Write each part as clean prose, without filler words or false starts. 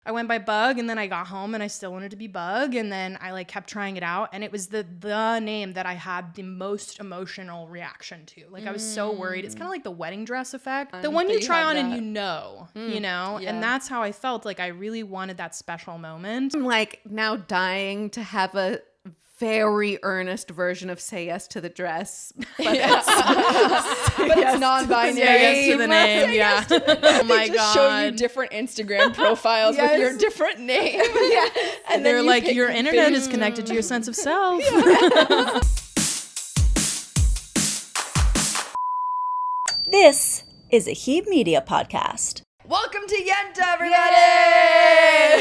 I went by Bug, and then I got home and I still wanted to be Bug, and then I like kept trying it out, and it was the name that I had the most emotional reaction to. Like I was so worried. It's kind of like the wedding dress effect. The one you try on and you know, and that's how I felt. Like I really wanted that special moment. I'm like now dying to have a very earnest version of Say Yes to the Dress, but it's non-binary. Say yes to the name, yeah. Oh my They just god! show you different Instagram profiles with your different name. And they're like, your internet is connected to your sense of self. This is a Heeb Media podcast. Welcome to Yenta, everybody!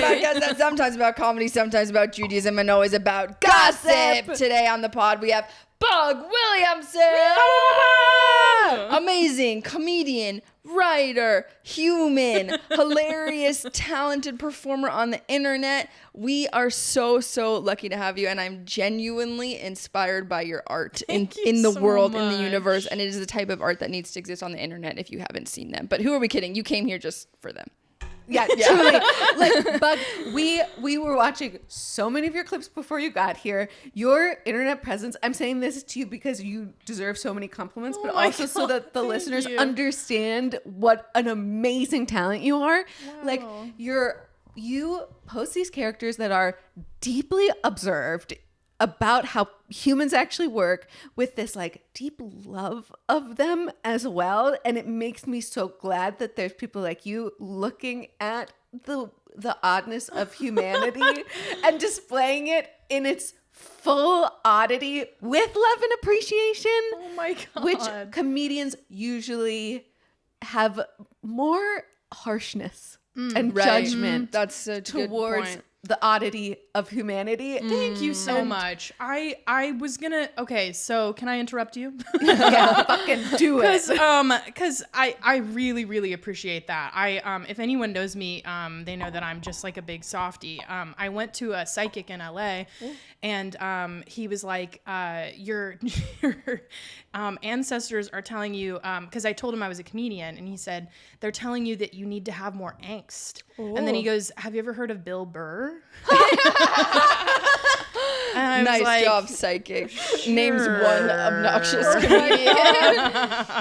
Podcast that's sometimes about comedy, sometimes about Judaism, and always about gossip. Today on the pod, we have Bug Williamson! Amazing comedian, writer, human, hilarious, talented performer on the internet. We are so lucky to have you, and I'm genuinely inspired by your art in the world, in the universe, and it is the type of art that needs to exist on the internet if you haven't seen them. But who are we kidding? You came here just for them. Yeah, truly. Like, Bug, we were watching so many of your clips before you got here. Your internet presence, I'm saying this to you because you deserve so many compliments, but also so that the listeners understand what an amazing talent you are. Wow. Like, you post these characters that are deeply observed about how humans actually work with this like deep love of them as well, and it makes me so glad that there's people like you looking at the oddness of humanity and displaying it in its full oddity with love and appreciation. Oh my god! Which comedians usually have more harshness and judgment. That's such a good point. The oddity of humanity. Thank you so much. I was gonna, okay, so can I interrupt you? Yeah, fucking do it. Because I really appreciate that. If anyone knows me, they know that I'm just like a big softie. I went to a psychic in LA, and he was like, your ancestors are telling you, because I told him I was a comedian, and he said, they're telling you that you need to have more angst. Ooh. And then he goes, have you ever heard of Bill Burr? Nice job, psychic. Sure. Names one obnoxious comedian.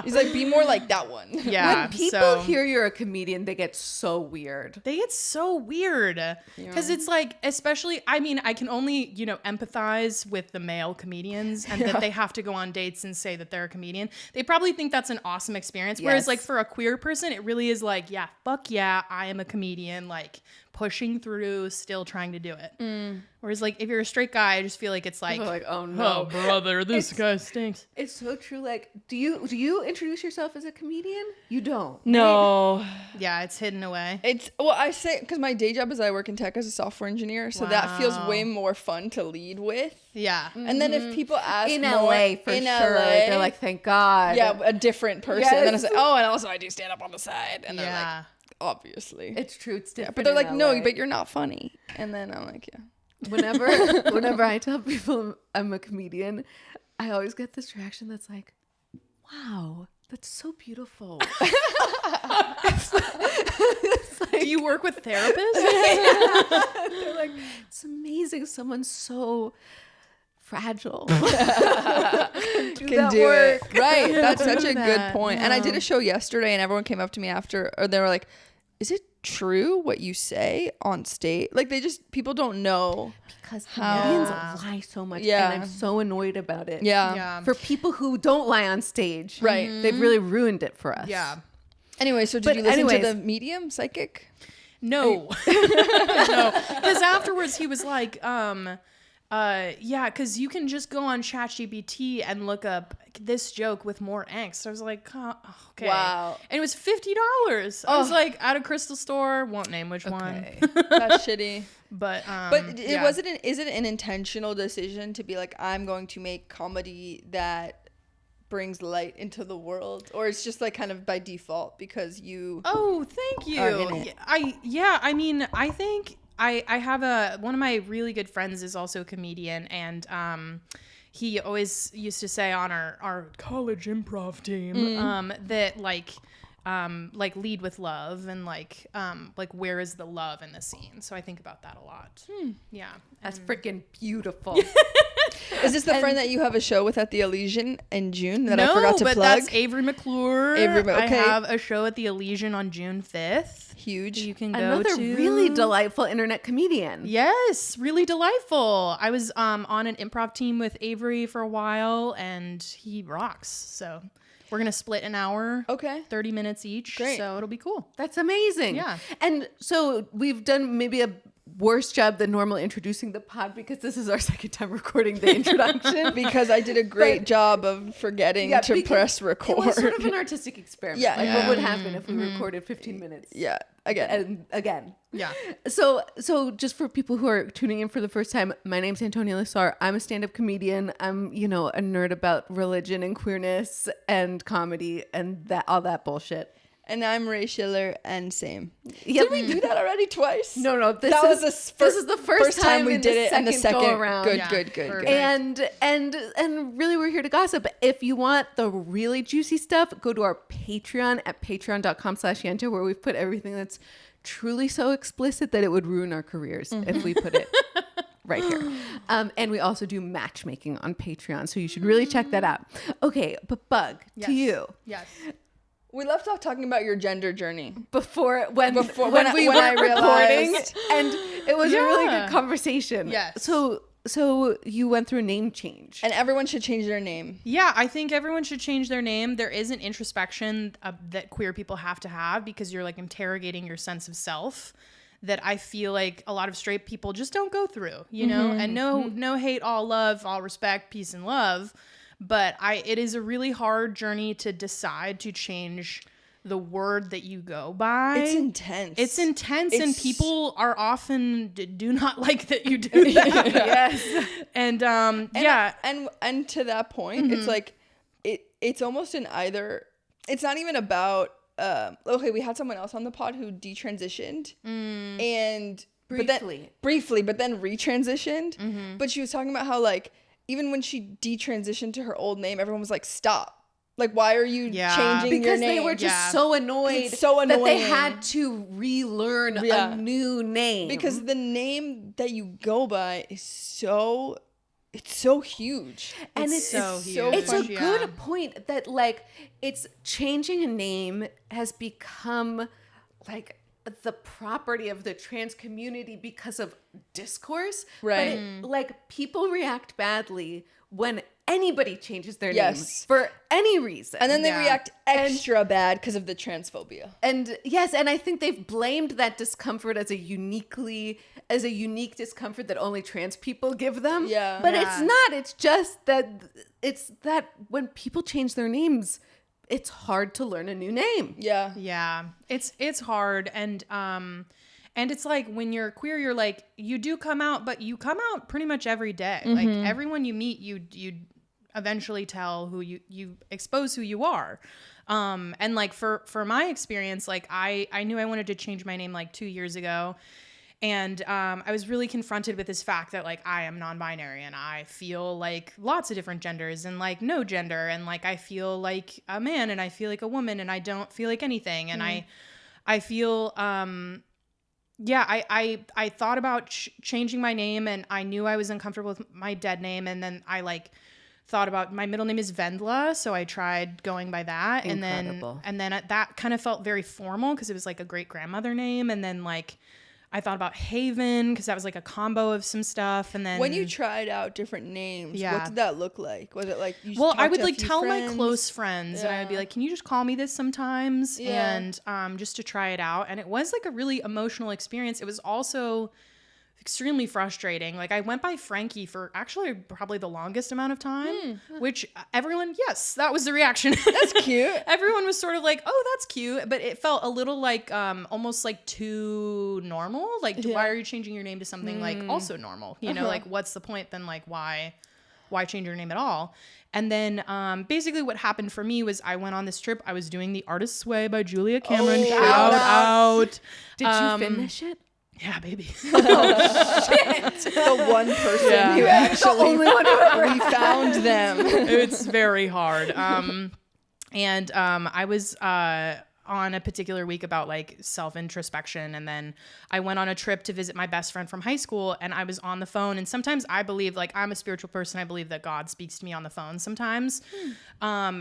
He's like, be more like that one. Yeah. When people hear you're a comedian, they get so weird. Because it's like, especially, I mean, I can only, empathize with the male comedians, and that they have to go on dates and say that they're a comedian. They probably think that's an awesome experience. Whereas like for a queer person, it really is like, yeah, fuck yeah, I am a comedian. Like, pushing through, still trying to do it. Whereas like if you're a straight guy, I just feel like it's like oh no, brother, this guy stinks. It's so true. Like, do you introduce yourself as a comedian? You don't. No. Right? Yeah, it's hidden away. I say, because my day job is I work in tech as a software engineer, so that feels way more fun to lead with. Yeah. And then if people ask in more, LA for sure, they're like, thank God. Yeah, a different person. Yes. And then I say, and also I do stand up on the side, and they're like, obviously it's true, it's different. But they're like, no, but you're not funny. And then I'm like, yeah. Whenever I tell people I'm a comedian, I always get this reaction that's like, wow, that's so beautiful. It's like, do you work with therapists? They're like, it's amazing, someone so fragile can do it. Right. That's such a good point. And I did a show yesterday, and everyone came up to me after, or they were like, is it true what you say on stage? Like, people don't know. Because comedians lie so much, and I'm so annoyed about it. Yeah. For people who don't lie on stage. Right. They've really ruined it for us. Yeah. Anyway, so did you listen to the medium psychic? No. No. Because afterwards he was like, because you can just go on ChatGPT and look up this joke with more angst. So I was like, okay. Wow. And it was $50. I was like, at a crystal store, won't name which one. That's shitty. But is it an intentional decision to be like, I'm going to make comedy that brings light into the world, or it's just like kind of by default because you thank you. Are in it? I mean, I think I have one of my really good friends is also a comedian, and he always used to say on our college improv team that like like lead with love and like where is the love in the scene? So I think about that a lot. Yeah. That's freaking beautiful. Is this the friend that you have a show with at the Elysian in June that I forgot to but plug? that's Avery McClure. I have a show at the Elysian on June 5th. Huge. You can go Another to. really delightful internet comedian. Yes, really delightful. I was on an improv team with Avery for a while, and he rocks. So we're going to split an hour. Okay. 30 minutes each. Great. So it'll be cool. That's amazing. Yeah. And so we've done maybe a worse job than normal introducing the pod because this is our second time recording the introduction. Because I did a great job of forgetting to press record. It was sort of an artistic experiment. Yeah. Like what would happen if we recorded 15 minutes? Yeah. Again. And again. Yeah. So just for people who are tuning in for the first time, my name's Antonia Lissar. I'm a stand-up comedian. I'm, a nerd about religion and queerness and comedy and all that bullshit. And I'm Ray Schiller, and same. Yep. Did we do that already twice? No. This is the first time we did it, and the second go around. Good. And really, we're here to gossip. If you want the really juicy stuff, go to our Patreon at patreon.com/yenta, where we've put everything that's truly so explicit that it would ruin our careers if we put it right here. And we also do matchmaking on Patreon, so you should really check that out. Okay, but Bug, to you. Yes. We left off talking about your gender journey When we when were I recording, realized. and it was a really good conversation. Yes. So you went through a name change. And everyone should change their name. Yeah, I think everyone should change their name. There is an introspection that queer people have to have because you're like interrogating your sense of self that I feel like a lot of straight people just don't go through, and no hate, all love, all respect, peace and love. But it is a really hard journey to decide to change the word that you go by. It's intense. And people are often do not like that you do that. Yes. And and to that point, it's like it's almost an either. It's not even about. Okay, we had someone else on the pod who detransitioned and briefly, but then retransitioned. But she was talking about how like even when she detransitioned to her old name, everyone was like, "Stop! Like, why are you changing your name?" Because they were just so annoyed that they had to relearn a new name. Because the name that you go by is so huge. And it's so huge. It's a good point that like it's changing a name has become like the property of the trans community because of discourse. Right. But like people react badly when anybody changes their name for any reason. And then they react extra bad because of the transphobia. And yes, and I think they've blamed that discomfort as a unique discomfort that only trans people give them. Yeah. But it's not. It's just that when people change their names, it's hard to learn a new name. Yeah. Yeah. It's hard. And it's like when you're queer, you're like, you do come out, but you come out pretty much every day. Like everyone you meet, you eventually tell who you expose who you are. And like for my experience, like I knew I wanted to change my name like 2 years ago. And I was really confronted with this fact that like I am non-binary and I feel like lots of different genders and like no gender. And like I feel like a man and I feel like a woman and I don't feel like anything. And I feel I thought about changing my name and I knew I was uncomfortable with my dead name. And then I like thought about my middle name is Vendla. So I tried going by that. Incredible. And then that kind of felt very formal because it was like a great grandmother name. And then like I thought about Haven because that was like a combo of some stuff. And then when you tried out different names, what did that look like? Was it like I would like tell my close friends and I would be like, can you just call me this sometimes? And just to try it out. And it was like a really emotional experience. It was also extremely frustrating. Like I went by Frankie for actually probably the longest amount of time, which everyone, that was the reaction. That's cute. Everyone was sort of like, oh, that's cute. But it felt a little like almost like too normal. Like, why are you changing your name to something like also normal? You know, like what's the point then? Like why change your name at all? And then basically what happened for me was I went on this trip. I was doing The Artist's Way by Julia Cameron. Shout out. Did you finish it? Yeah, baby. Oh, shit. The one person who actually the only one who ever we found them. It's very hard. I was on a particular week about like self-introspection. And then I went on a trip to visit my best friend from high school, and I was on the phone. And sometimes I believe, like, I'm a spiritual person. I believe that God speaks to me on the phone sometimes. What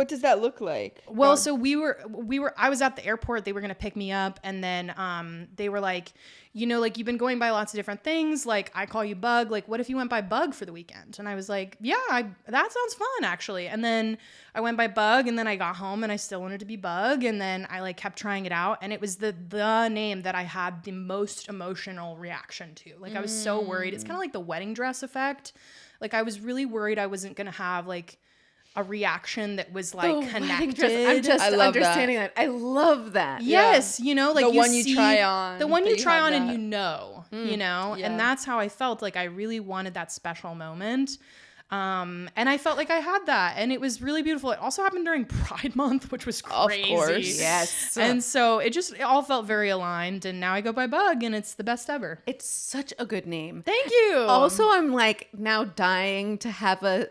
does that look like? Well, so I was at the airport. They were going to pick me up. And then they were like, you know, like, you've been going by lots of different things. Like, I call you Bug. Like, what if you went by Bug for the weekend? And I was like, yeah, that sounds fun, actually. And then I went by Bug, and then I got home and I still wanted to be Bug. And then I like kept trying it out. And it was the name that I had the most emotional reaction to. Like, I was so worried. It's kind of like the wedding dress effect. Like, I was really worried I wasn't going to have like a reaction that was like connected. I'm just understanding that. I love that. Yes, you know, like the one you try on. The one you try on, and that. you know, and that's how I felt. Like, I really wanted that special moment. And I felt like I had that, and it was really beautiful. It also happened during Pride Month, which was crazy. Of course. Yes. And so it all felt very aligned, and now I go by Bug, and it's the best ever. It's such a good name. Thank you. Also, I'm like now dying to have a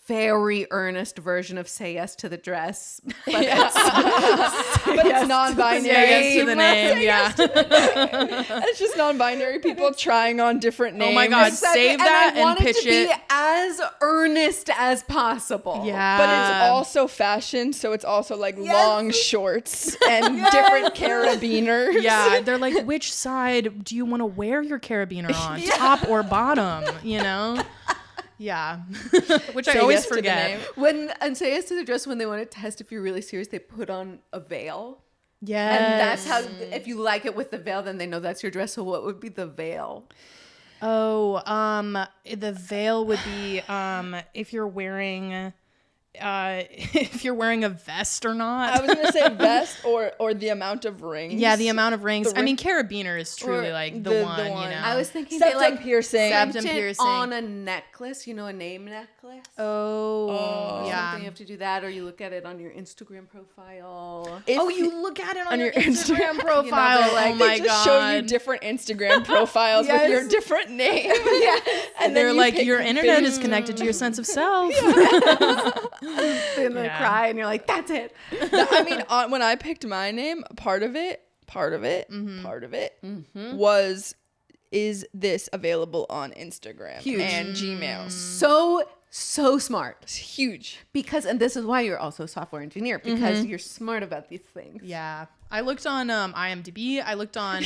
very earnest version of Say Yes to the Dress. But it's non-binary. Say yes to the name. Yeah. It's just non-binary people trying on different names. Oh my God. Save that and pitch it. I want it to be as earnest as possible. Yeah. But it's also fashion, so it's also like long shorts and different carabiners. Yeah, they're like, which side do you want to wear your carabiner on? Top or bottom, you know? Yeah. Which I always forget. And Say Yes to the Dress, when they want to test if you're really serious, they put on a veil. Yeah. And that's how, if you like it with the veil, then they know that's your dress. So what would be the veil? Oh, the veil would be if you're wearing a vest or not. I was gonna say vest or the amount of rings. Yeah, the amount of rings. I mean, carabiner is truly like the one, you know. I was thinking septum piercing. Septum piercing on a necklace, you know, a name necklace. Oh, yeah. You have to do that, or you look at it on your Instagram profile. You look at it on your Instagram profile. You know, they're like, oh my they just God. show you different Instagram profiles with your different names. And they're like, your internet is connected to your sense of self. Then they cry, and you're like, that's it. I mean, when I picked my name, part of it was, is this available on Instagram and Gmail? So smart. It's huge. And this is why you're also a software engineer, because you're smart about these things. Yeah. I looked on IMDb. I looked on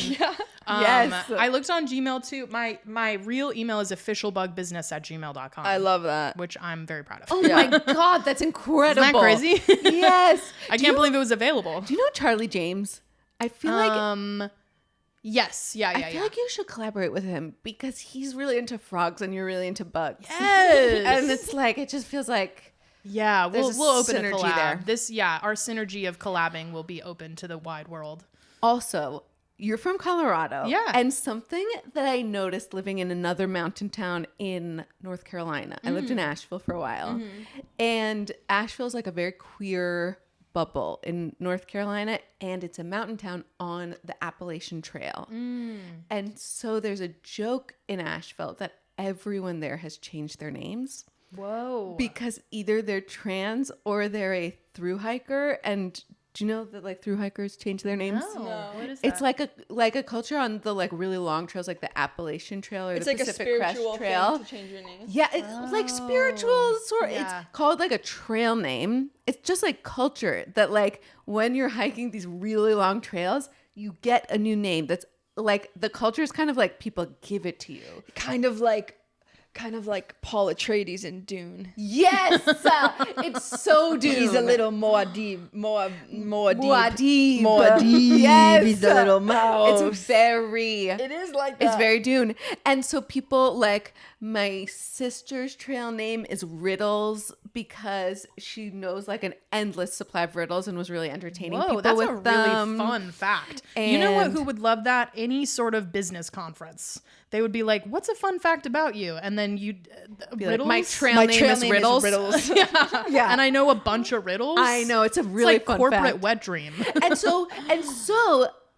Yes. I looked on Gmail too. My real email is officialbugbusiness@gmail.com. I love that. Which I'm very proud of. Oh my God, that's incredible. Isn't that crazy? Yes. I can't believe it was available. Do you know Charlie James? I feel like yes. Yeah. I feel like you should collaborate with him, because he's really into frogs and you're really into bugs. Yes. And it's like, it just feels like, yeah, we'll open a synergy collab. there. Our synergy of collabing will be open to the wide world. also, you're from Colorado. Yeah. And something that I noticed living in another mountain town in North Carolina. I lived in Asheville for a while. And Asheville's like a very queer bubble in North Carolina, and it's a mountain town on the Appalachian Trail. And so there's a joke in Asheville that everyone there has changed their names. Whoa. Because either they're trans or they're a thru hiker. And do you know that like thru hikers change their names? No. What is that? It's like a culture on the like really long trails, like the Appalachian Trail or It's the like Pacific a Crest spiritual Trail. thing to change your name. Yeah, it's like spiritual sort. Yeah. It's called like a trail name. It's just like culture that like when you're hiking these really long trails, you get a new name. That's like the culture is kind of like people give it to you. Kind of like Paul Atreides in Dune. Yes, it's so Dune. He's a little Moadib. Muad'Dib. Yes. He's a little mouse. It's very. It is like that. It's very Dune. And so people like my sister's trail name is Riddles because she knows like an endless supply of riddles and was really entertaining Whoa, people that's with a really them. fun fact. You know what? And- Who would love that? Any sort of business conference. They would be like, "What's a fun fact about you?" And then you'd riddles. Like, my trail name is Riddles. Yeah. And I know a bunch of riddles. I know, it's a It's really like fun corporate fact. wet dream. and so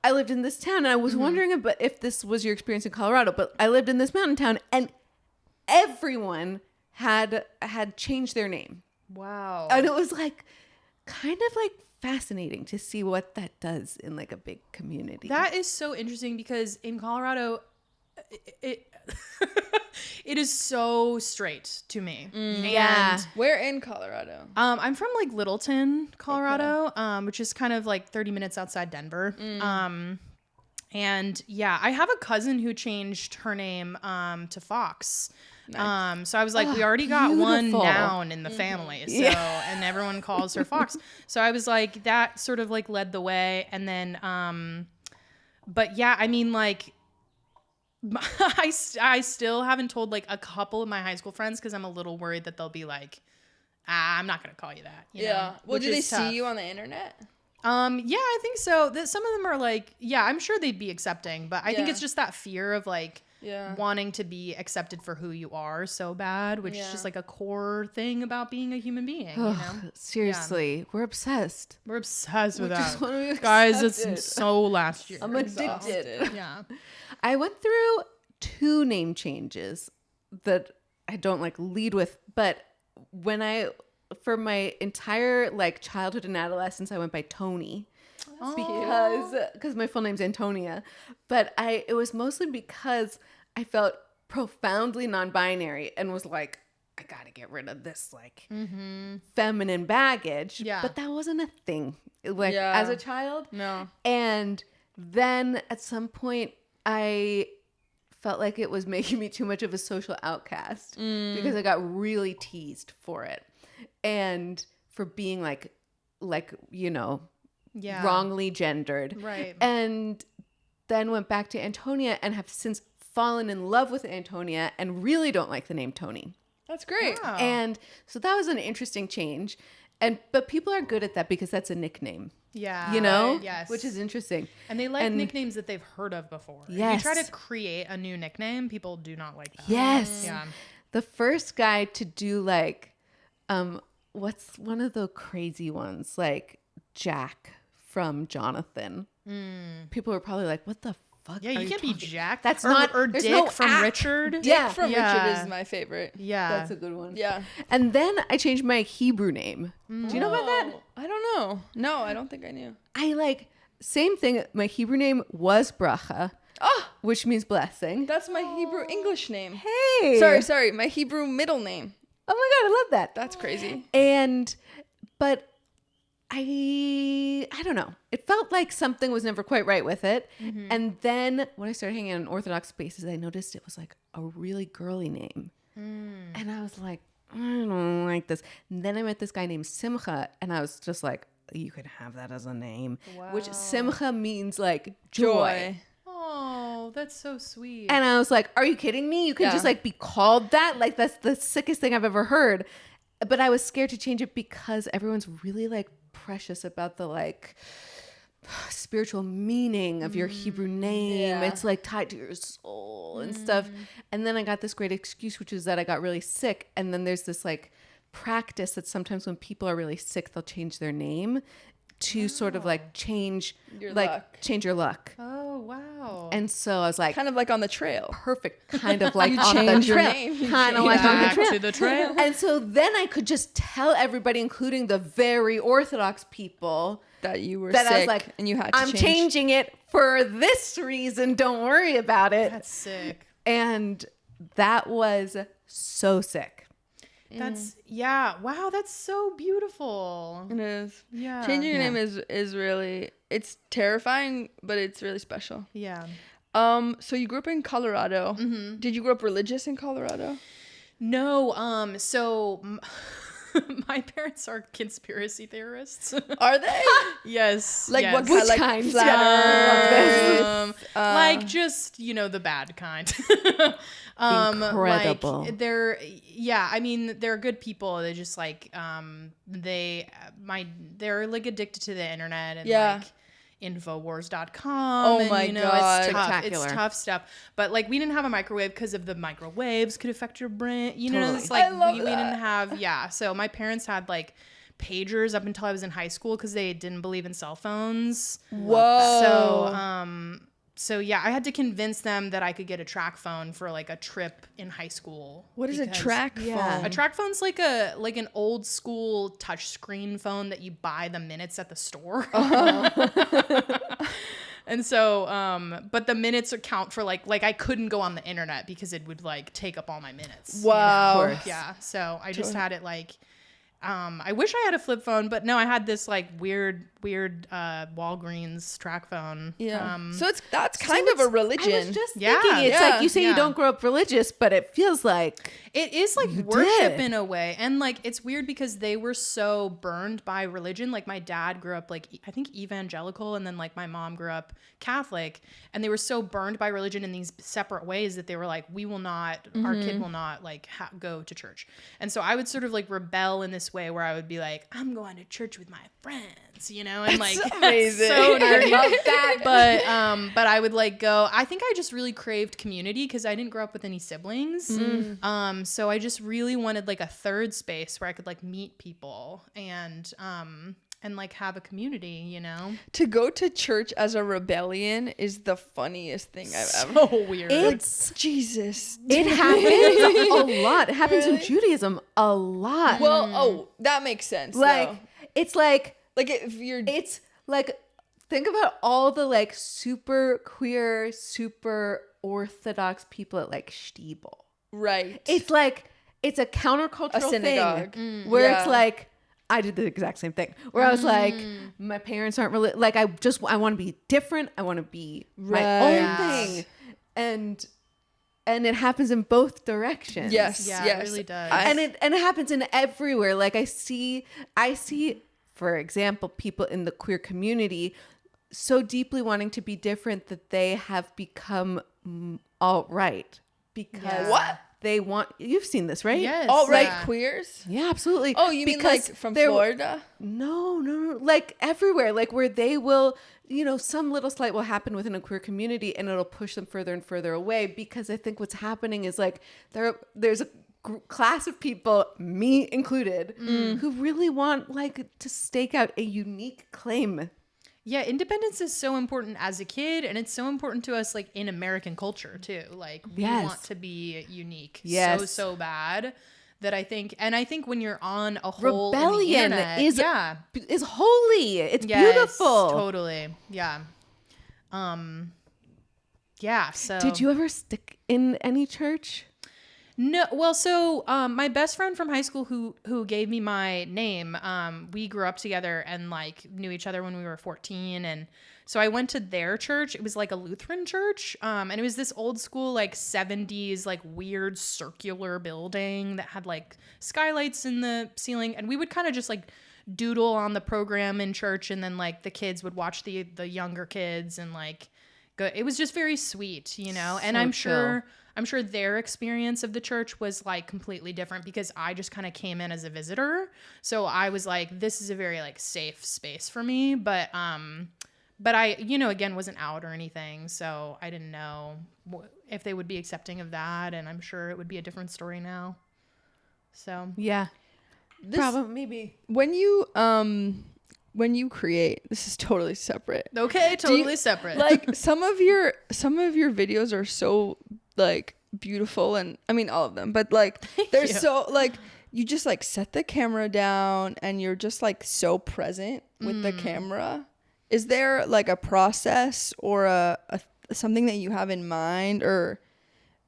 I lived in this town, and I was wondering if this was your experience in Colorado, but I lived in this mountain town, and everyone had changed their name. Wow. And it was like kind of like fascinating to see what that does in like a big community. That is so interesting because in Colorado, it it is so straight to me. Yeah. Where in Colorado? I'm from like Littleton, Colorado, which is kind of like 30 minutes outside Denver. And yeah, I have a cousin who changed her name to Fox. Nice. So I was like, we already got one beautiful. noun in the family. So, and everyone calls her Fox. So I was like, that sort of like led the way. And then, but yeah, I mean, like, I still haven't told like a couple of my high school friends because I'm a little worried that they'll be like, I'm not going to call you that. You know? Well, do they Which is tough. see you on the internet? Yeah, I think so. Some of them are like, yeah, I'm sure they'd be accepting, but I think it's just that fear of like wanting to be accepted for who you are so bad, which is just like a core thing about being a human being. You know? Seriously, we're obsessed. We're obsessed with just that. wanna be Guys, accepted. it's so last year. I'm addicted. Yeah. I went through 2 name changes that I don't like lead with, but for my entire like childhood and adolescence, I went by Tony because my full name's Antonia, but it was mostly because I felt profoundly non-binary and was like, I gotta get rid of this like feminine baggage. Yeah. But that wasn't a thing like as a child. No. And then at some point I felt like it was making me too much of a social outcast because I got really teased for it and for being like you know, wrongly gendered. Right. And then went back to Antonia and have since fallen in love with Antonia and really don't like the name Tony. That's great. Wow. And so that was an interesting change. But people are good at that because that's a nickname. Yeah. You know? Yes. Which is interesting. And they like nicknames that they've heard of before. Yes. If you try to create a new nickname, people do not like that. Yes. Yeah. The first guy to do like, what's one of the crazy ones? Like Jack from Jonathan. People were probably like, what the fuck? Yeah, you can't be Jack. That's or, not- or there's Dick no from act. Richard. Yeah. From Yeah. Richard is my favorite. Yeah. That's a good one. Yeah. And then I changed my Hebrew name. Do you know about that? I don't know. No, I don't think I knew. I like, same thing. My Hebrew name was Bracha, which means blessing. That's my Hebrew English name. Hey. Sorry. My Hebrew middle name. Oh my God, I love that. That's crazy. But I don't know. It felt like something was never quite right with it. And then when I started hanging out in Orthodox spaces, I noticed it was like a really girly name. And I was like, I don't like this. And then I met this guy named Simcha, and I was just like, you could have that as a name. Which Simcha means like joy. Oh, that's so sweet. And I was like, are you kidding me? You can just like be called that? Like that's the sickest thing I've ever heard. But I was scared to change it because everyone's really like precious about the like spiritual meaning of your Hebrew name. It's like tied to your soul and stuff. And then I got this great excuse, which is that I got really sick. And then there's this like practice that sometimes when people are really sick, they'll change their name to sort of like change Your like luck. change your luck. Oh, wow. And so I was like, Kind of like on the trail. perfect, kind of like on the change your trail, name. kind of like on the Back trail. to the trail. And so then I could just tell everybody, including the very Orthodox people, That you were that sick I was like, and you had to I'm change. changing it for this reason. Don't worry about it. That's sick. And that was so sick. That's wow, that's so beautiful. It is. Yeah. Changing your name is really, it's terrifying, but it's really special. Yeah. So you grew up in Colorado. Did you grow up religious in Colorado? No, so my parents are conspiracy theorists. Are they? Yes. Like yes. what kind? Like kind? flat Earth? Like just, the bad kind. Incredible. Like I mean, they're good people. They just like, they're like addicted to the internet and like Infowars.com. Oh and, my God. It's tough. Spectacular. It's tough stuff. But like, we didn't have a microwave because of the microwaves could affect your brain. Totally. It's like I love we didn't have, So my parents had like pagers up until I was in high school because they didn't believe in cell phones. Whoa. So, So yeah, I had to convince them that I could get a track phone for like a trip in high school. What is a track phone? A track phone's like an old school touch screen phone that you buy the minutes at the store. And so, but the minutes count for like I couldn't go on the internet because it would like take up all my minutes. Wow. Of course. Yeah. So I just had it like, I wish I had a flip phone, but no, I had this like weird Walgreens track phone. Yeah. So that's kind of a religion. I was just Yeah. thinking, it's Yeah. like you say Yeah. you don't grow up religious, but it feels like It is like You worship did. in a way. And like it's weird because they were so burned by religion. Like my dad grew up like I think evangelical, and then like my mom grew up Catholic, and they were so burned by religion in these separate ways that they were like, we will not, our kid will not like go to church. And so I would sort of like rebel in this way where I would be like, I'm going to church with my friends, you know, and like amazing. so nerdy. I love that. But I would like go. I think I just really craved community because I didn't grow up with any siblings. So I just really wanted like a third space where I could like meet people and like have a community, you know. To go to church as a rebellion is the funniest thing I've ever. So weird. it's Jesus. it happens a lot. It happens in Judaism a lot. Well, that makes sense. like though. it's like if you're it's like think about all the like super queer, super orthodox people at like Stiebel. right. It's like it's a countercultural A synagogue. thing where Yeah. it's like I did the exact same thing where I was like my parents aren't really like I want to be different. I want to be my own Right. thing, and it happens in both directions. yes. Yeah, yes. it really does. and it happens in everywhere. Like I see, for example, people in the queer community so deeply wanting to be different that they have become alt-right because Yeah. What? they want. You've seen this, right? Yes. All right, Yeah. queers. Yeah, absolutely. Oh, you mean Because like from there- Florida? No, like everywhere, like where they will, some little slight will happen within a queer community and it'll push them further and further away because I think what's happening is like there's a class of people, me included, who really want like to stake out a unique claim. Yeah, independence is so important as a kid, and it's so important to us like in American culture too. Like we Yes. want to be unique Yes. so bad that I think when you're on a whole Rebellion is holy. It's Yes, beautiful. Totally. Yeah. Yeah, so Did you ever stick in any church? No, well, so my best friend from high school who gave me my name, we grew up together and like knew each other when we were 14, and so I went to their church. It was like a Lutheran church, and it was this old school like 70s like weird circular building that had like skylights in the ceiling, and we would kind of just like doodle on the program in church, and then like the kids would watch the younger kids and like go. It was just very sweet, you know, and So I'm sure their experience of the church was like completely different because I just kind of came in as a visitor. So I was like, this is a very like safe space for me. But I, again, wasn't out or anything. So I didn't know if they would be accepting of that. And I'm sure it would be a different story now. So Yeah. Probably, maybe. When you create, this is totally separate. okay, totally separate. Like some of your videos are so like beautiful, and I mean all of them, but like they're you. so like you just like set the camera down and you're just like so present with the camera. Is there like a process or a something that you have in mind or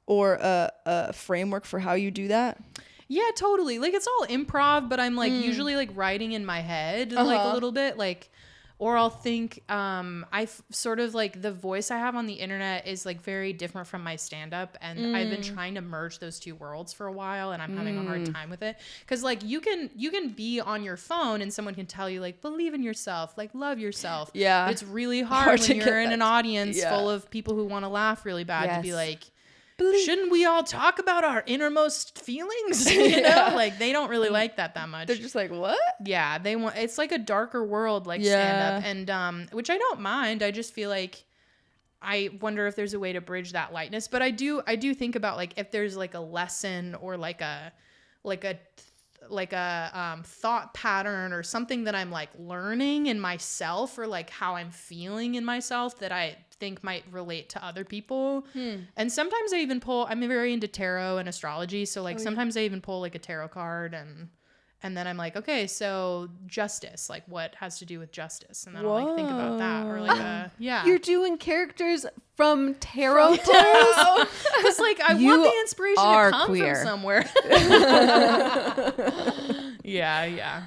a framework for how you do that? Yeah, totally. Like it's all improv, but I'm like usually like writing in my head like a little bit, like, or I'll think sort of like the voice I have on the internet is like very different from my stand up, and I've been trying to merge those two worlds for a while, and I'm having a hard time with it because like you can be on your phone and someone can tell you like believe in yourself, like love yourself. Yeah. But it's really hard to when get you're in an that. audience Yeah. full of people who want to laugh really bad to be Yes. like, shouldn't we all talk about our innermost feelings? You know, like they don't really like that much. They're just like, what? Yeah, they want, it's like a darker world, like Yeah. stand up, and which I don't mind. I just feel like I wonder if there's a way to bridge that lightness. But I do think about like if there's like a lesson or like a thought pattern or something that I'm like learning in myself or like how I'm feeling in myself that I think might relate to other people. And sometimes I even pull, I'm very into tarot and astrology. So like sometimes I even pull like a tarot card and then I'm like, okay, so justice, like what has to do with justice? And then I'll like think about that or like, yeah. You're doing characters from tarot pulls? Because like I want the inspiration to come queer. from somewhere. Yeah.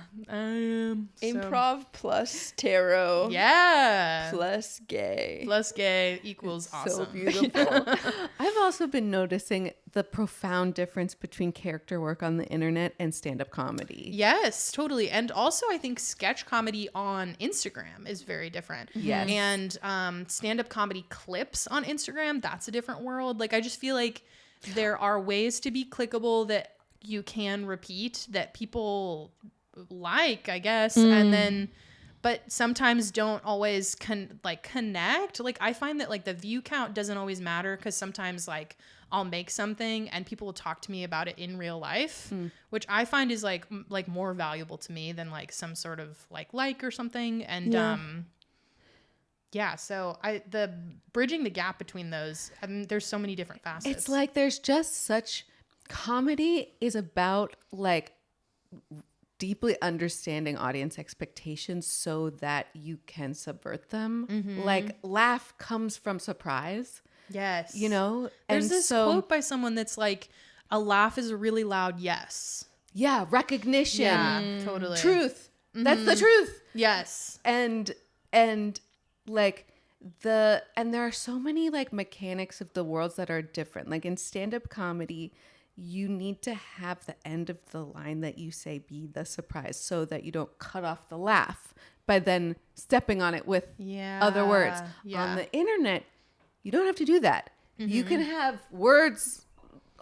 Improv plus tarot. Yeah. Plus gay. Plus gay equals awesome. So beautiful. I've also been noticing the profound difference between character work on the internet and stand-up comedy. Yes, totally. And also I think sketch comedy on Instagram is very different. Yes. And stand-up comedy clips on Instagram, that's a different world. Like I just feel like there are ways to be clickable that you can repeat that people like, I guess. And then, but sometimes don't always connect. Like I find that like the view count doesn't always matter because sometimes like I'll make something and people will talk to me about it in real life, which I find is like more valuable to me than like some sort of like or something. And so the bridging the gap between those, I mean, there's so many different facets. It's like there's just such comedy is about like deeply understanding audience expectations so that you can subvert them. Like laugh comes from surprise. Yes. You know? There's and this so, quote by someone that's like, a laugh is a really loud yes. yeah, recognition. Yeah, totally. Truth. That's the truth. Yes. And like and there are so many like mechanics of the worlds that are different. Like in stand-up comedy, you need to have the end of the line that you say be the surprise so that you don't cut off the laugh by then stepping on it with other words. Yeah. On the internet, you don't have to do that. You can have words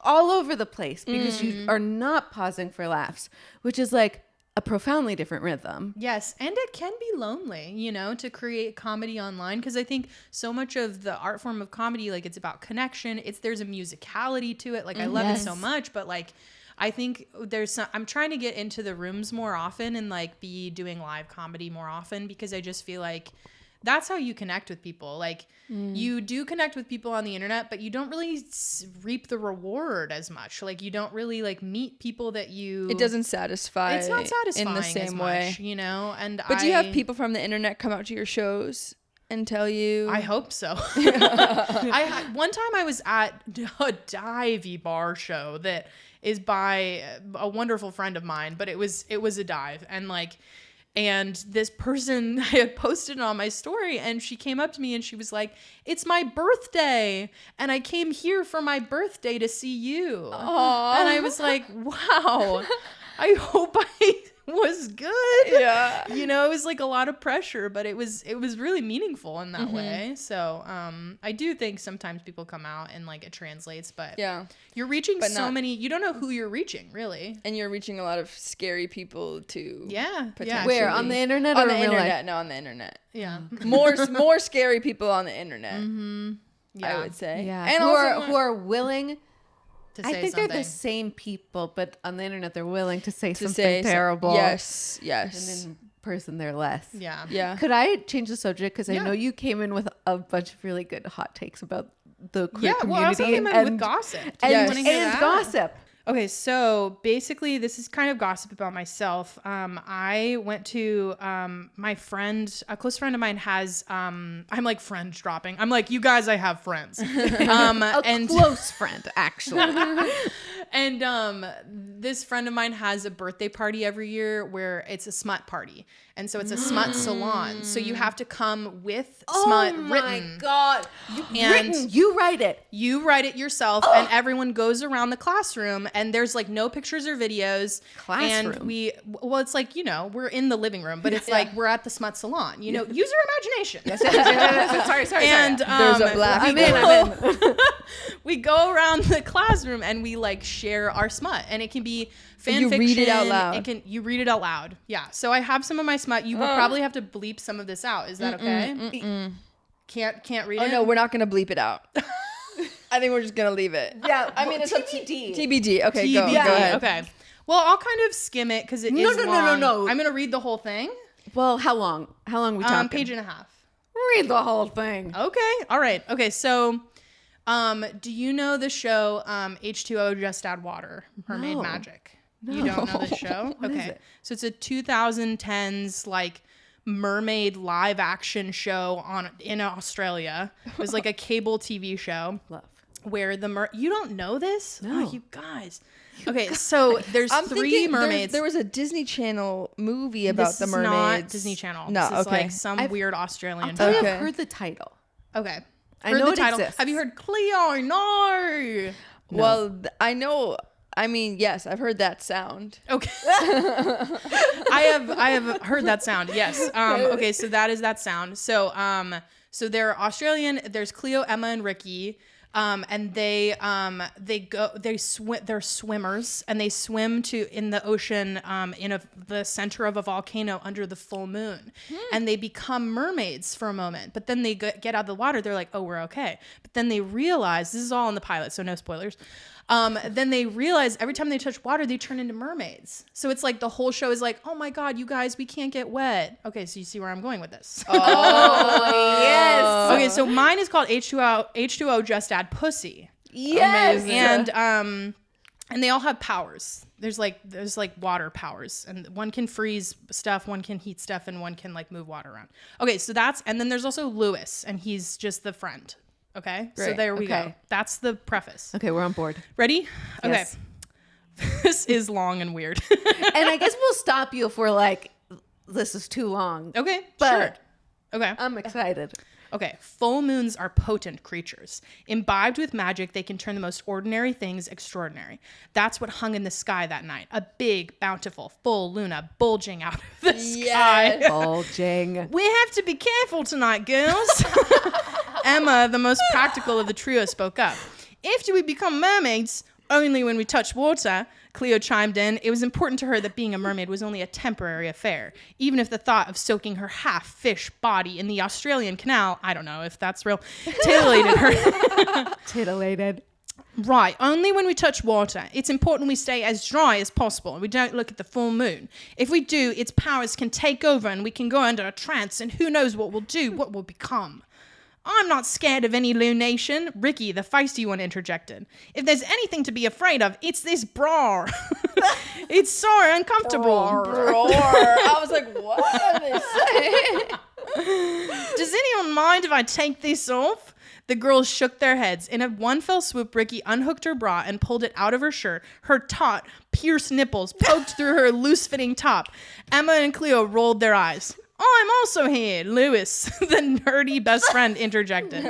all over the place because you are not pausing for laughs, which is like a profoundly different rhythm. Yes. And it can be lonely, you know, to create comedy online. Because I think so much of the art form of comedy, like it's about connection. There's a musicality to it. Like I love it so much, but like I think I'm trying to get into the rooms more often and like be doing live comedy more often because I just feel like that's how you connect with people. Like you do connect with people on the internet, but you don't really reap the reward as much. Like you don't really like meet people that it doesn't satisfy. It's not satisfying in the same as way, much, you know. But do you have people from the internet come out to your shows and tell you? I hope so. One time I was at a divey bar show that is by a wonderful friend of mine, but it was a dive and this person, I had posted it on my story and she came up to me and she was like, "It's my birthday and I came here for my birthday to see you." Aww. And I was like, wow, I hope I was good. Yeah. You know, it was like a lot of pressure, but it was really meaningful in that way. So I do think sometimes people come out and like it translates, but you're reaching many, you don't know who you're reaching really. And you're reaching a lot of scary people too. Yeah. Where? On the internet on or the real internet? life? No, on the internet. Yeah. More scary people on the internet. Yeah. I would say. Yeah. And who are willing To say I think something. they're the same people, but on the internet they're willing to say something terrible. Yes. And in person they're less. Yeah. Yeah. Could I change the subject? Because I Yeah. know you came in with a bunch of really good hot takes about the queer Yeah, well, I also community came in with gossip. Do you Yes. wanna hear and that? gossip. Okay, so basically, this is kind of gossip about myself. I went to my friend, a close friend of mine has. I'm like friend dropping. I'm like, you guys, I have friends. A close friend, actually. And this friend of mine has a birthday party every year where it's a smut party. And so it's a smut salon. So you have to come with smut written. Oh my God. And you write it. you write it yourself and everyone goes around the classroom and there's like no pictures or videos. Classroom. And it's like, you know, we're in the living room, but it's like we're at the smut salon. You know, use your imagination. Sorry. And There's a black. I'm in. we go around the classroom and we like share our smut, and it can be fan You fiction. read it out loud. You read it out loud. Yeah. So I have some of my smut. You will probably have to bleep some of this out. Is that okay? Can't read it. Oh no, we're not gonna bleep it out. I think we're just gonna leave it. Yeah, I mean, it's TBD. TBD. Okay, TBD. go ahead. Okay. Well, I'll kind of skim it because it is long. No. I'm gonna read the whole thing. Well, how long? How long are we talking? Page and a half. Read the whole thing. Okay. All right. Okay. So, do you know the show H2O Just Add Water, Mermaid No. Magic? You don't know the show? What is Okay. it? So it's a 2010s like mermaid live action show in Australia. It was like a cable TV show. Love. Where you don't know this? No. Oh, you guys. Okay, so there's I'm three thinking mermaids. There was a Disney Channel movie about This the is mermaids. not Disney Channel. No, This is okay. like some weird Australian. I'll tell you, Okay. I've heard the title. Okay. I Heard know the it title. exists. Have you heard Cleo? No. Well, I know. I mean, yes, I've heard that sound. Okay. I have heard that sound. Yes. Okay, so that is that sound. So they're Australian. There's Cleo, Emma, and Ricky. And they're swimmers, and they swim in the ocean in the center of a volcano under the full moon, and they become mermaids for a moment. But then they get out of the water. They're like, oh, we're okay. But then they realize, this is all in the pilot, so no spoilers. Then they realize every time they touch water, they turn into mermaids. So it's like the whole show is like, oh my God, you guys, we can't get wet. Okay, so you see where I'm going with this. Oh, yes. Okay, so mine is called H2O Just Add Pussy. Yes. And they all have powers. There's like water powers, and one can freeze stuff, one can heat stuff, and one can like move water around. Okay, so and then there's also Lewis, and he's just the friend. Okay, so Great. there we go. Okay. That's the preface. Okay, we're on board. Ready? Okay. Yes. This is long and weird. And I guess we'll stop you if we're like, this is too long. Okay, But- sure. Okay. I'm excited. Okay, full moons are potent creatures. Imbibed with magic, they can turn the most ordinary things extraordinary. That's what hung in the sky that night. A big, bountiful, full luna bulging out of the sky. Yes. Bulging. We have to be careful tonight, girls. Emma, the most practical of the trio, spoke up. After we become mermaids, only when we touch water, Cleo chimed in. It was important to her that being a mermaid was only a temporary affair. Even if the thought of soaking her half-fish body in the Australian canal, I don't know if that's real, titillated her. Titillated. Right, only when we touch water. It's important we stay as dry as possible and we don't look at the full moon. If we do, its powers can take over and we can go under a trance, and who knows what we'll do, what we'll become. I'm not scared of any lunation, Ricky, the feisty one, interjected. If there's anything to be afraid of, it's this bra. It's so uncomfortable. I was like, what are they saying? Does anyone mind if I take this off? The girls shook their heads. In a one fell swoop, Ricky unhooked her bra and pulled it out of her shirt. Her taut, pierced nipples poked through her loose-fitting top. Emma and Cleo rolled their eyes. I'm also here, Lewis, the nerdy best friend, interjected.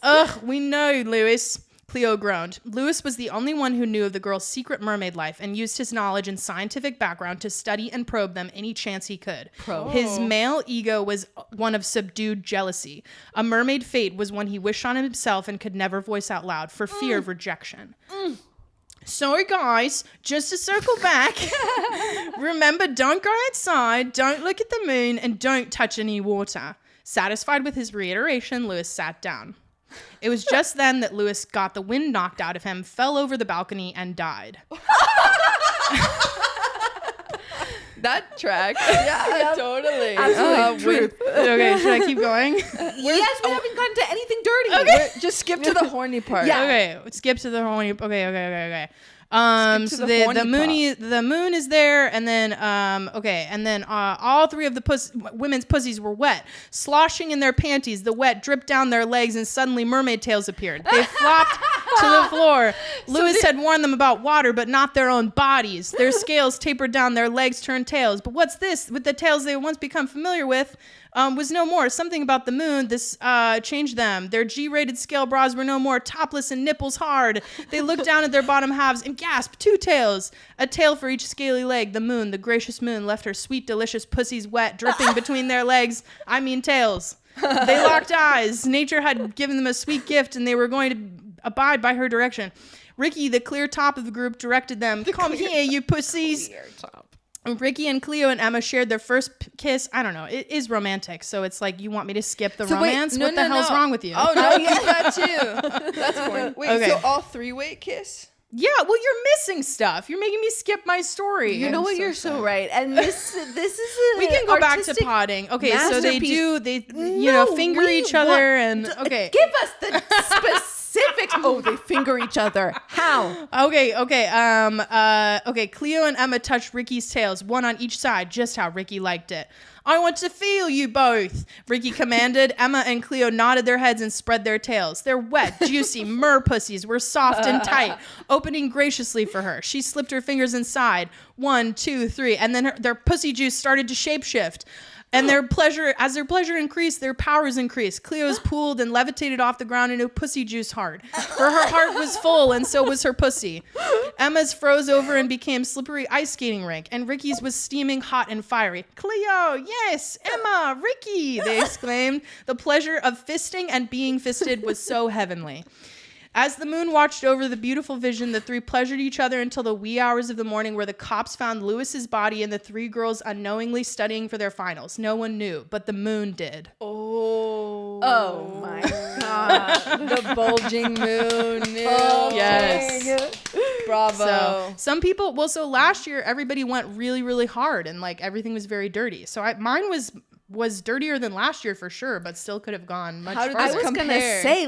Ugh, we know, Lewis. Cleo groaned. Lewis was the only one who knew of the girl's secret mermaid life and used his knowledge and scientific background to study and probe them any chance he could. His male ego was one of subdued jealousy. A mermaid fate was one he wished on himself and could never voice out loud for fear of rejection. So guys, just to circle back, remember, don't go outside, don't look at the moon, and don't touch any water. Satisfied with his reiteration, Lewis sat down. It was just then that Lewis got the wind knocked out of him, fell over the balcony, and died. That tracks. Yeah, totally. Absolute truth. Okay, should I keep going? Yes, we haven't gotten to anything dirty. Wait, just skip to the horny part. Yeah. Okay, skip to the horny. Okay. Skip to So the horny the moon is there, and then all three of the women's pussies were wet, sloshing in their panties. The wet dripped down their legs, and suddenly mermaid tails appeared. They flopped to the floor. Lewis had warned them about water, but not their own bodies. Their scales tapered down, their legs turned tails. But what's this? With the tails they had once become familiar with, was no more. Something about the moon, this changed them. Their G-rated scale bras were no more, topless and nipples hard. They looked down at their bottom halves and gasped, 2 tails. A tail for each scaly leg. The moon, the gracious moon, left her sweet, delicious pussies wet, dripping between their legs. I mean tails. They locked eyes. Nature had given them a sweet gift, and they were going to abide by her direction. Ricky, the clear top of the group, directed them. Come here, you pussies. Ricky and Cleo and Emma shared their first kiss. I don't know. It is romantic, so it's like, you want me to skip the romance? What the hell's wrong with you? Oh, no, keep that too. That's boring. Wait, Okay. so all 3-way kiss? Yeah, well, you're missing stuff. You're making me skip my story. You know what? You're so right. And this is a we can go back to potting. Okay, so they finger each other and okay. Give us the specifics. Oh, they finger each other. How? Okay. Cleo and Emma touched Ricky's tails, one on each side, just how Ricky liked it. I want to feel you both, Ricky commanded. Emma and Cleo nodded their heads and spread their tails. Their wet, juicy mer pussies were soft and tight, opening graciously for her. She slipped her fingers inside. 1, 2, 3, and then their pussy juice started to shapeshift. And as their pleasure increased, their powers increased. Cleo's pooled and levitated off the ground into a pussy juice heart. For her heart was full, and so was her pussy. Emma's froze over and became slippery ice skating rink, and Ricky's was steaming hot and fiery. Cleo, yes, Emma, Ricky, they exclaimed. The pleasure of fisting and being fisted was so heavenly. As the moon watched over the beautiful vision, the three pleasured each other until the wee hours of the morning, where the cops found Lewis's body and the three girls unknowingly studying for their finals. No one knew, but the moon did. Oh my God. The bulging moon. Yes. Bravo. So some people, so last year everybody went really, really hard and like everything was very dirty. So mine was dirtier than last year for sure, but still could have gone much further. I was going to say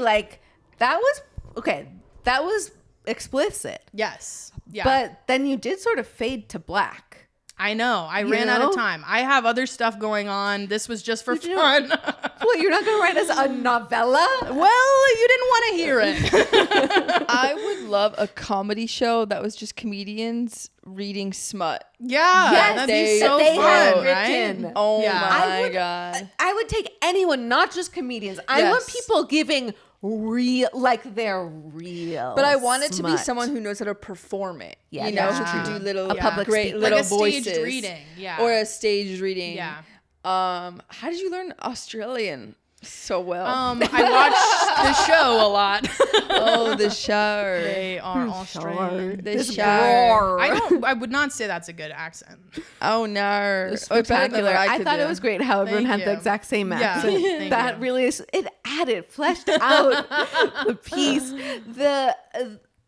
that was explicit. Yes. Yeah. But then you did sort of fade to black. I know. I ran out of time. I have other stuff going on. This was just for fun. Well, you're not going to write us a novella? Well, you didn't want to hear it. I would love a comedy show that was just comedians reading smut. Yeah. Yes, that'd be so fun, right? Oh Yeah. my God. I would take anyone, not just comedians. I want people giving real, like they're real. But I want it to be smut. someone who knows how to perform it. Yeah, you know, that's who can true. do little A public great speaker. little like a voices. staged reading. Yeah. Or a staged reading. Yeah. How did you learn Australian so well? I watched the show a lot. Oh, the show. They are Australian. The show. I would not say that's a good accent. Oh no. Spectacular. I thought it was great how everyone had the exact same accent. Thank That you. really is, it added, fleshed out the piece.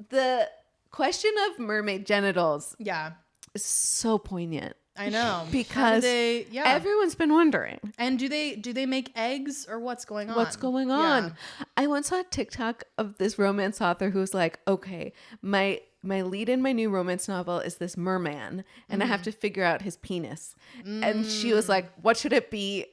The question of mermaid genitals Yeah. is so poignant. I know. Because everyone's been wondering. And do they make eggs or what's going on? What's going on? Yeah. I once saw a TikTok of this romance author who's like, okay, my lead in my new romance novel is this merman, and I have to figure out his penis. And she was like, what should it be?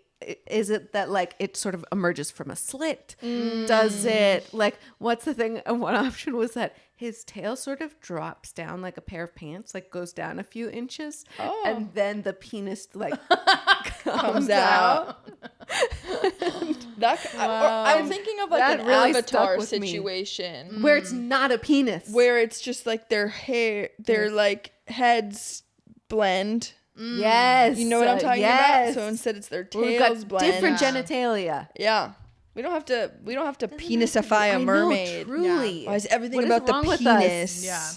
Is it that like it sort of emerges from a slit? Does it like, what's the thing? And one option was that his tail sort of drops down like a pair of pants, like goes down a few inches, and then the penis like comes out. I'm thinking of like That an really Avatar stuck with me. situation Where it's not a penis. where it's just like their hair, their like heads blend. Yes. You know what I'm talking about? So instead it's their We've tails got blend. different genitalia. Yeah. We don't have to penisify a mermaid. I know, truly. Why is everything What is about the wrong with us? penis? Yeah.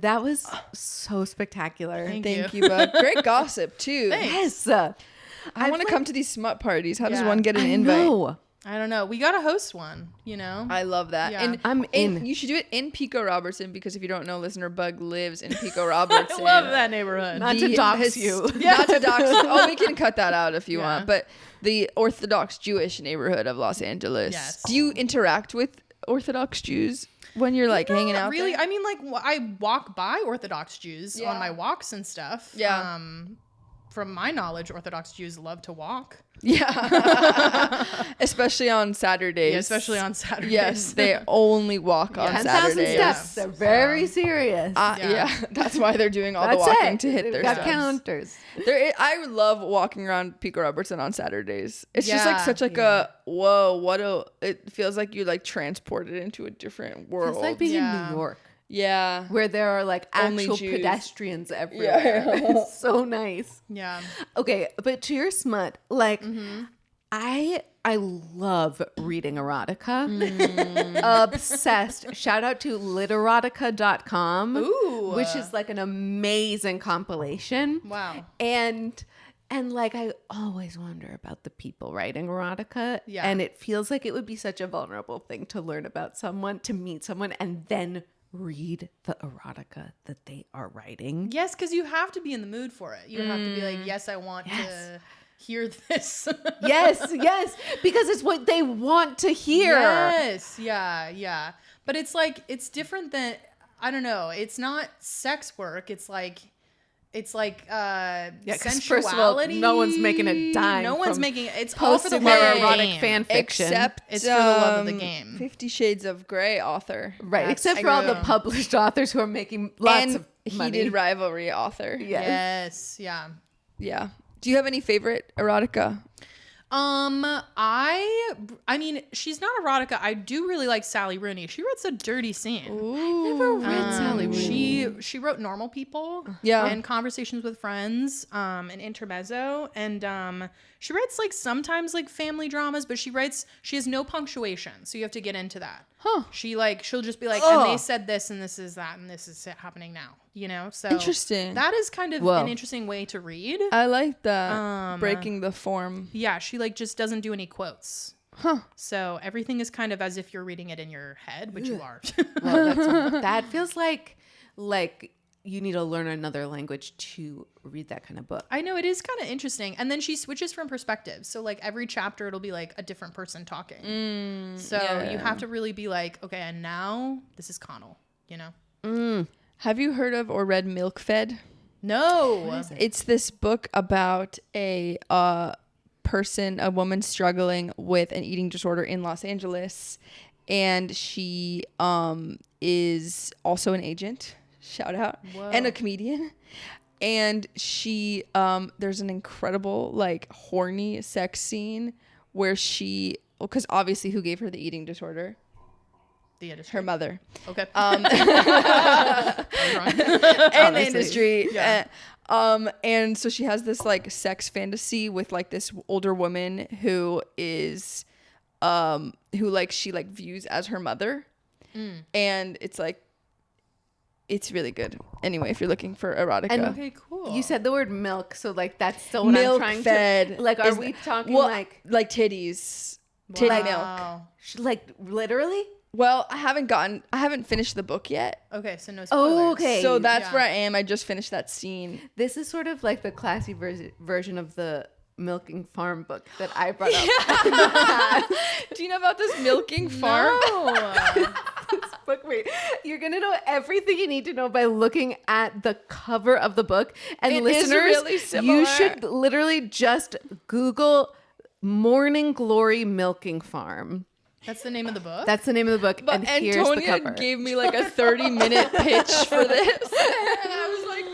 That was so spectacular. Thank you, Bug. Great gossip too. Yes. I want to come to these smut parties. How does one get an I invite? know. I don't know. We gotta host one, you know? I love that. Yeah. And I'm in. You should do it in Pico Robertson, because if you don't know, listener, Bug lives in Pico Robertson. I love that neighborhood. Not to dox you. Not to dox you. Oh, we can cut that out if you want. But the Orthodox Jewish neighborhood of Los Angeles. Yes. Do you interact with Orthodox Jews when you're like hanging out really? there? I mean, like I walk by Orthodox Jews Yeah. on my walks and stuff. Yeah. From my knowledge, Orthodox Jews love to walk. Yeah. Especially on Saturdays. Yeah, especially on Saturdays. Yes, they only walk on 10,000 Saturdays. steps. They're very serious. Yeah, that's why they're doing all the That's walking it. to hit They've their got steps. counters. I love walking around Pico Robertson on Saturdays. It's just like Yeah. such like a whoa, it feels like you're like transported into a different world. It's like being Yeah. in New York, yeah. where there are like Only actual Jews. pedestrians everywhere. It's so nice. Yeah. Okay, but to your smut, like I love reading erotica. Obsessed. Shout out to literotica.com. Ooh. Which is like an amazing compilation. Wow. And like I always wonder about the people writing erotica. Yeah. And it feels like it would be such a vulnerable thing to learn about someone, to meet someone and then read the erotica that they are writing. Yes, because you have to be in the mood for it. You have to be like, yes, I want to hear this. Yes, because it's what they want to hear. Yes, yeah. But it's like, it's different than, I don't know. It's not sex work. It's like sensuality. First of all, no one's making a dime. No one's making it. It's all for the love of the erotic game. fan fiction. Except It's for the love of the game. 50 Shades of Grey author. Right, except for all the published authors who are making lots of money. Heated rivalry author. Yes, yeah. Yeah. Do you have any favorite erotica? I mean, she's not erotica. I do really like Sally Rooney. She writes a dirty scene. Ooh. Never read Sally Rooney. She wrote Normal People, Yeah. and Conversations with Friends, and Intermezzo, and she writes like sometimes like family dramas, but she has no punctuation, so you have to get into that. Huh. She'll just be like, and they said this, and this is that, and this is happening now, you know? So Interesting. that is kind of an interesting way to read. I like that. Breaking the form. Yeah, she like just doesn't do any quotes. Huh. So everything is kind of as if you're reading it in your head, which you are. Well, that feels like you need to learn another language to read that kind of book. I know, it is kind of interesting. And then she switches from perspectives. So like every chapter it'll be like a different person talking. So you have to really be like, okay, and now this is Connell, you know? Have you heard of or read Milk Fed? No. It's this book about a woman struggling with an eating disorder in Los Angeles. And she is also an agent. Shout out. Whoa. And a comedian. And she there's an incredible like horny sex scene where because obviously who gave her the eating disorder? The industry. Her mother. Okay. And the industry. Yeah. And so she has this like sex fantasy with like this older woman who is who like she like views as her mother. And it's like it's really good. Anyway, if you're looking for erotica. Okay, cool. You said the word milk, so like that's still what Milk I'm trying fed. to like. Are we talking like titties? Wow. Titty milk. like literally? Well, I haven't finished the book yet. Okay, so no spoilers. Oh, okay. So that's Yeah. where I am. I just finished that scene. This is sort of like the classy version of the milking farm book that I brought up. Do you know about this milking farm? No. Book. Wait, you're gonna know everything you need to know by looking at the cover of the book. And It is listeners, really similar. you should literally just Google "Morning Glory Milking Farm." That's the name of the book? That's the name of the book. But and here's the Antonia cover. gave me like a 30-minute pitch for this. And I was like,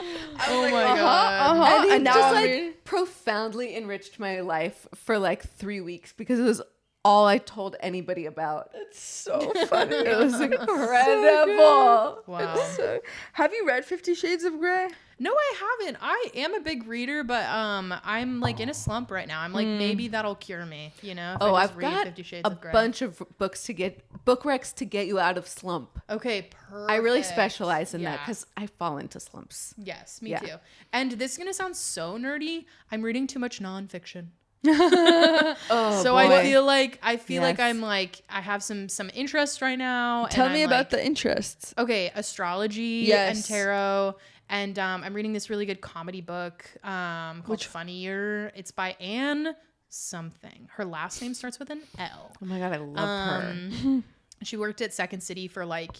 Oh my God. And it And now just I'm like reading- profoundly enriched my life for like 3 weeks because it was all I told anybody about. It's so funny. It was incredible. Wow. Have you read 50 Shades of Grey? No, I haven't. I am a big reader, but I'm like in a slump right now. I'm like, maybe that'll cure me, you know? If I just I've read got 50 Shades a of Grey. bunch of book recs to get you out of slump. Okay, perfect. I really specialize in that Yeah. because I fall into slumps. Yes, me Yeah. too. And this is gonna sound so nerdy. I'm reading too much nonfiction. Oh, So boy. I feel like Yes. I'm like I have some interest right now. Tell and me I'm about like, the interests. okay, astrology Yes. and tarot. And I'm reading this really good comedy book called Funnier. It's by Anne something. Her last name starts with an L. Oh my God, I love her. She worked at Second City for like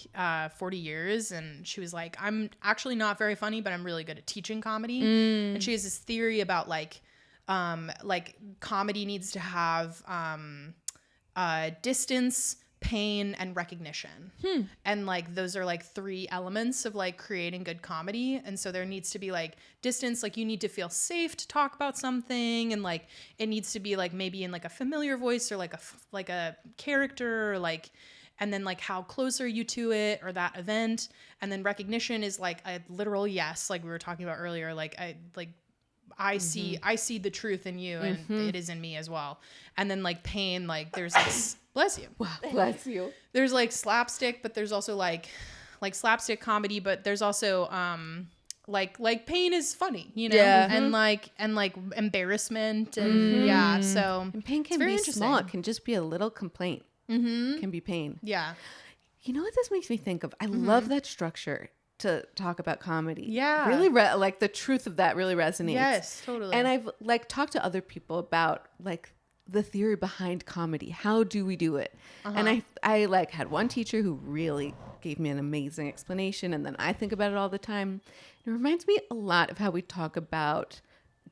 40 years. And she was like, I'm actually not very funny, but I'm really good at teaching comedy. And she has this theory about like comedy needs to have distance, pain, and recognition. And like those are like 3 elements of like creating good comedy. And so there needs to be like distance, like you need to feel safe to talk about something, and like it needs to be like maybe in like a familiar voice or like a character, or like, and then like how close are you to it or that event. And then recognition is like a literal yes, like we were talking about earlier, like I see the truth in you, and it is in me as well. And then like pain, like there's this bless you. Wow, bless you. There's like slapstick, but there's also like slapstick comedy, but there's also like pain is funny, you know? Yeah. And like embarrassment and yeah, so And pain it's can very be interesting. small. It can just be a little complaint. Can be pain. Yeah. You know what this makes me think of? I love that structure to talk about comedy. Yeah. Really, like the truth of that really resonates. Yes, totally. And I've like talked to other people about like the theory behind comedy. How do we do it? And I like had one teacher who really gave me an amazing explanation. And then I think about it all the time. It reminds me a lot of how we talk about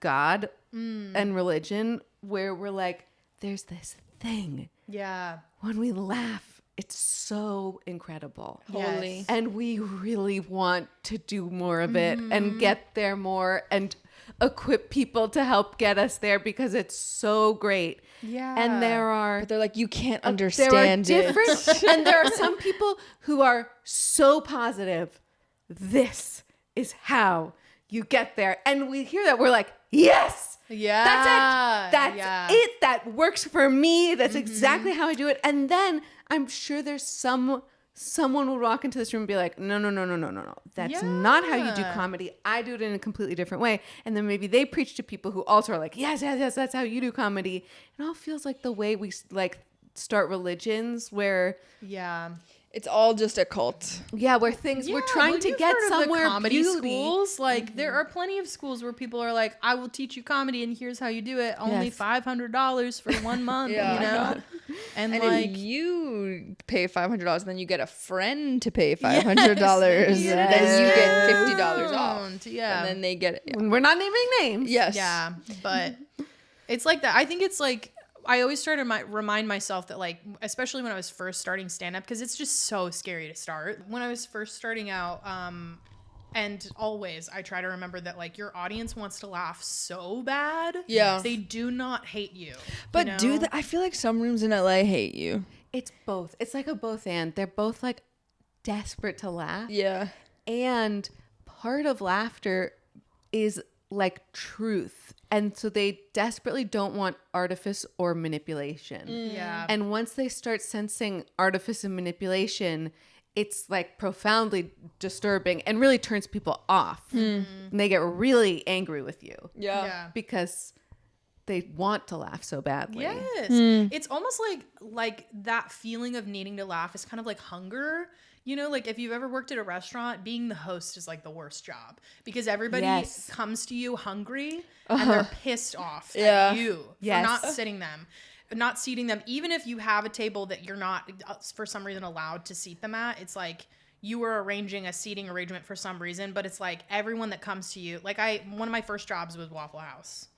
God and religion, where we're like, there's this thing. Yeah. When we laugh, it's so incredible. Holy. And we really want to do more of it and get there more and equip people to help get us there because it's so great. Yeah. And there are But they're like, you can't there are understand it. different and there are some people who are so positive. This is how you get there. And we hear that, we're like, yes. Yeah. That's it. That works for me. That's exactly how I do it. And then I'm sure there's someone will walk into this room and be like, no. That's not how you do comedy. I do it in a completely different way. And then maybe they preach to people who also are like, yes, that's how you do comedy. It all feels like the way we like start religions where It's all just a cult. where things we're trying to get somewhere. The comedy beauty. schools, like there are plenty of schools where people are like, I will teach you comedy and here's how you do it. Only Yes. $500 for 1 month, Yeah. you know? And And like if you pay $500, then you get a friend to pay $500. Yes. Then you get $50 off. Yeah. And then they get it. We're not naming names. Yes. Yeah, but it's like that. I think it's like I always try to remind myself that, like, especially when I was first starting stand-up, because it's just so scary to start. When I was first starting out, and always I try to remember that, like, your audience wants to laugh so bad. Yeah. They do not hate you. But you know? I feel like some rooms in LA hate you. It's both. It's like a both and. They're both like desperate to laugh. Yeah. And part of laughter is like truth. And so they desperately don't want artifice or manipulation. Yeah. And once they start sensing artifice and manipulation, it's like profoundly disturbing and really turns people off. And they get really angry with you Yeah. because they want to laugh so badly. Yes. It's almost like that feeling of needing to laugh is kind of like hunger. You know, like if you've ever worked at a restaurant, being the host is like the worst job because everybody comes to you hungry and they're pissed off at you for not seating them. Even if you have a table that you're not for some reason allowed to seat them at, it's like you were arranging a seating arrangement for some reason, but it's like everyone that comes to you, like one of my first jobs was Waffle House.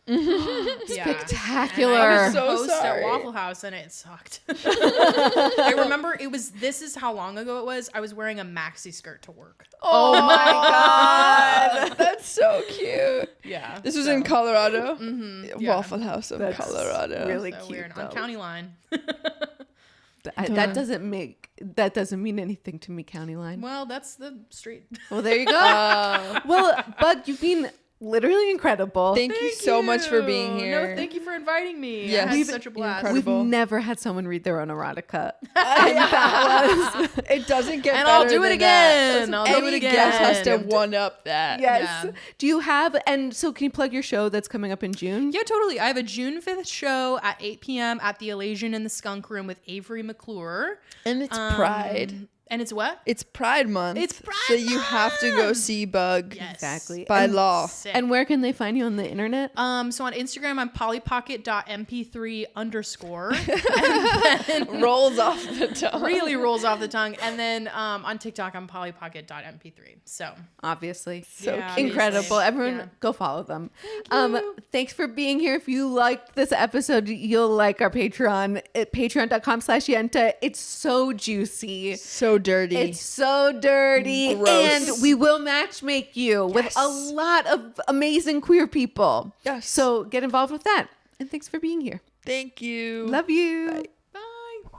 Spectacular. And I was So host sorry. at Waffle House and it sucked. I remember this is how long ago it was. I was wearing a maxi skirt to work. Oh my God. That's so cute. Yeah. This was in Colorado. Yeah. Waffle House of Colorado. really So cute. weird. On though. County Line. That doesn't mean anything to me, County Line. Well, that's the street. Well, there you go. Well, Bug, you've been literally incredible. Thank you so much for being you. here. No, thank you for inviting me. Yes. I had such a blast. incredible. We've never had someone read their own erotica. It doesn't get And better I'll do it than that. again. I'll do it Any again. guest has to one up that. Yes. Yeah. Do you have, and so can you plug your show that's coming up in June? Yeah, totally. I have a June 5th show at 8 p.m. at the Elasian in the Skunk Room with Avery McClure. And it's Pride. And it's what? It's Pride Month. It's Pride So you have to go Month. see Bug. Yes. Exactly. By And- law. Sick. And where can they find you on the internet? So on Instagram, I'm pollypocket.mp3 _ Rolls off the tongue. really rolls off the tongue. And then on TikTok, I'm pollypocket.mp3. So Obviously. So yeah, cute. Incredible. obviously. Everyone Yeah. go follow them. Thanks for being here. If you liked this episode, you'll like our Patreon at patreon.com/yenta. It's so juicy. So dirty. It's so dirty. Gross. And we will matchmake you with a lot of amazing queer people. Yes. So get involved with that. And thanks for being here. Thank you. Love you. Bye. bye.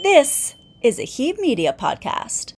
This is a Heeb Media podcast.